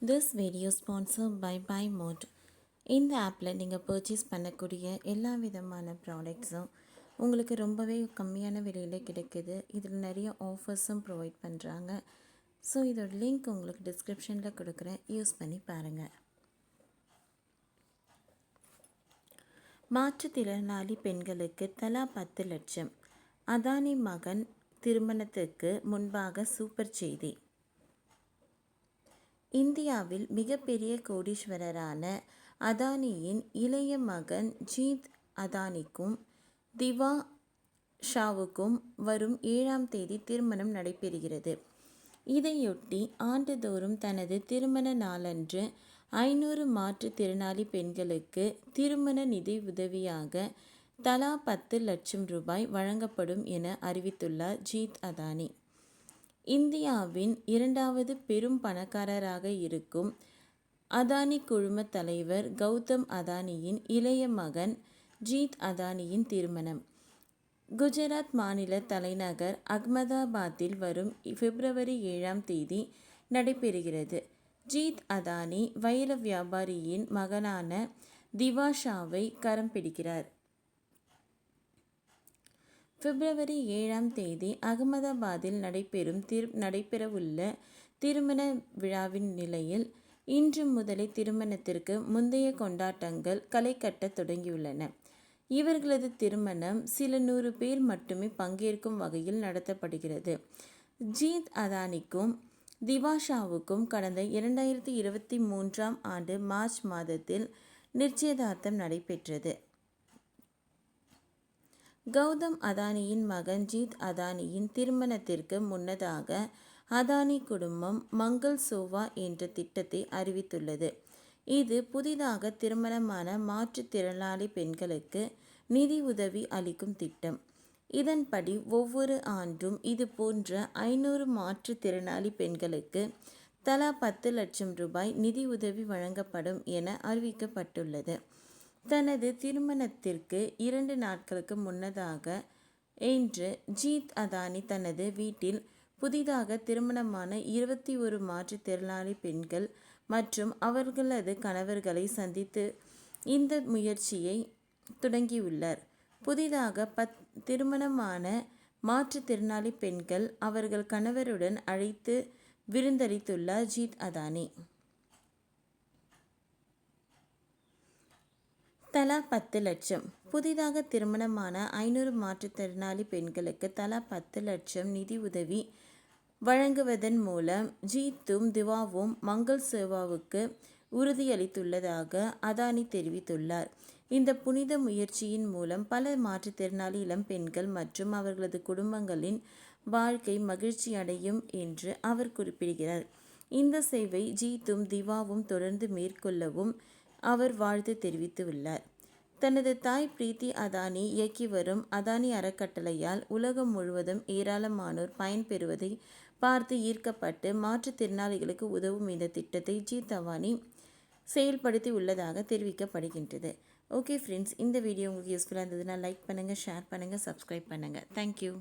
This video sponsored by Buy Mode. இந்த ஆப்பில் நீங்கள் பர்ச்சேஸ் பண்ணக்கூடிய எல்லா விதமான ப்ராடக்ட்ஸும் உங்களுக்கு ரொம்பவே கம்மியான விலையில் கிடைக்குது. இதில் நிறைய ஆஃபர்ஸும் ப்ரொவைட் பண்ணுறாங்க. ஸோ இதோட லிங்க் உங்களுக்கு டிஸ்கிரிப்ஷனில் கொடுக்குறேன், யூஸ் பண்ணி பாருங்கள். மாற்றுத்திறனாளி பெண்களுக்கு தலா 10 லட்சம். அதானி மகன் திருமணத்துக்கு முன்பாக சூப்பர் செய்தி. இந்தியாவில் மிகப்பெரிய கோடீஸ்வரரான அதானியின் இளைய மகன் ஜீத் அதானிக்கும் திவா ஷாவுக்கும் வரும் 7ஆம் தேதி திருமணம் நடைபெறுகிறது. இதையொட்டி ஆண்டுதோறும் தனது திருமண நாளன்று 500 மாற்றுத்திறனாளி பெண்களுக்கு திருமண நிதி உதவியாக தலா 10 லட்சம் ரூபாய் வழங்கப்படும் என அறிவித்துள்ளார் ஜீத் அதானி. இந்தியாவின் 2வது பெரும் பணக்காரராக இருக்கும் அதானி குழும தலைவர் கௌதம் அதானியின் இளைய மகன் ஜீத் அதானியின் திருமணம் குஜராத் மாநில தலைநகர் அகமதாபாத்தில் வரும் பிப்ரவரி 7ஆம் தேதி நடைபெறுகிறது. ஜீத் அதானி வைர வியாபாரியின் மகனான திவாஷாவை கரம் பிடிக்கிறார். பிப்ரவரி 7ஆம் தேதி அகமதாபாத்தில் நடைபெறவுள்ள திருமண விழாவின் நிலையில் இன்று முதலே திருமணத்திற்கு முந்தைய கொண்டாட்டங்கள் களை கட்ட தொடங்கியுள்ளன. இவர்களது திருமணம் சில 100 பேர் மட்டுமே பங்கேற்கும் வகையில் நடத்தப்படுகிறது. ஜீத் அதானிக்கும் திவாஷாவுக்கும் கடந்த 2023ஆம் ஆண்டு மார்ச் மாதத்தில் நிச்சயதார்த்தம் நடைபெற்றது. கௌதம் அதானியின் மகன் ஜீத் அதானியின் திருமணத்திற்கு முன்னதாக அதானி குடும்பம் மங்கள் சோவா என்ற திட்டத்தை அறிவித்துள்ளது. இது புதிதாக திருமணமான மாற்றுத்திறனாளி பெண்களுக்கு நிதி உதவி அளிக்கும் திட்டம். இதன்படி ஒவ்வொரு ஆண்டும் இது போன்ற 500 மாற்றுத்திறனாளி பெண்களுக்கு தலா 10 லட்சம் ரூபாய் நிதி உதவி வழங்கப்படும் என அறிவிக்கப்பட்டுள்ளது. தனது திருமணத்திற்கு 2 நாட்களுக்கு முன்னதாக இன்று ஜீத் அதானி தனது வீட்டில் புதிதாக திருமணமான 21 மாற்றுத்திறனாளி பெண்கள் மற்றும் அவர்களது கணவர்களை சந்தித்து இந்த முயற்சியை தொடங்கியுள்ளார். புதிதாக திருமணமான மாற்றுத்திறனாளி பெண்கள் அவர்கள் கணவருடன் அழைத்து விருந்தளித்துள்ளார் ஜீத் அதானி. தலா 10 லட்சம். புதிதாக திருமணமான 500 மாற்றுத்திறனாளி பெண்களுக்கு தலா 10 லட்சம் நிதி உதவி வழங்குவதன் மூலம் ஜீத்தும் திவாவும் மங்கள் சேவாவுக்கு உறுதியளித்துள்ளதாக அதானி தெரிவித்துள்ளார். இந்த புனித முயற்சியின் மூலம் பல மாற்றுத்திறனாளி இளம் பெண்கள் மற்றும் அவர்களது குடும்பங்களின் வாழ்க்கை மகிழ்ச்சி அடையும் என்று அவர் குறிப்பிடுகிறார். இந்த சேவை ஜீத்தும் திவாவும் தொடர்ந்து மேற்கொள்ளவும் அவர் வாழ்த்து தெரிவித்துள்ளார். தனது தாய் பிரீத்தி அதானி இயக்கி வரும் அதானி அறக்கட்டளையால் உலகம் முழுவதும் ஏராளமானோர் பயன்பெறுவதை பார்த்து ஈர்க்கப்பட்டு மாற்றுத்திறனாளிகளுக்கு உதவும் இந்த திட்டத்தை ஜீத் அதானி செயல்படுத்தி உள்ளதாக தெரிவிக்கப்படுகின்றது. ஓகே ஃப்ரெண்ட்ஸ், இந்த வீடியோ உங்களுக்கு யூஸ்ஃபுல்லாக இருந்ததுன்னா லைக் பண்ணுங்கள், ஷேர் பண்ணுங்கள், சப்ஸ்கிரைப் பண்ணுங்கள். தேங்க்யூ.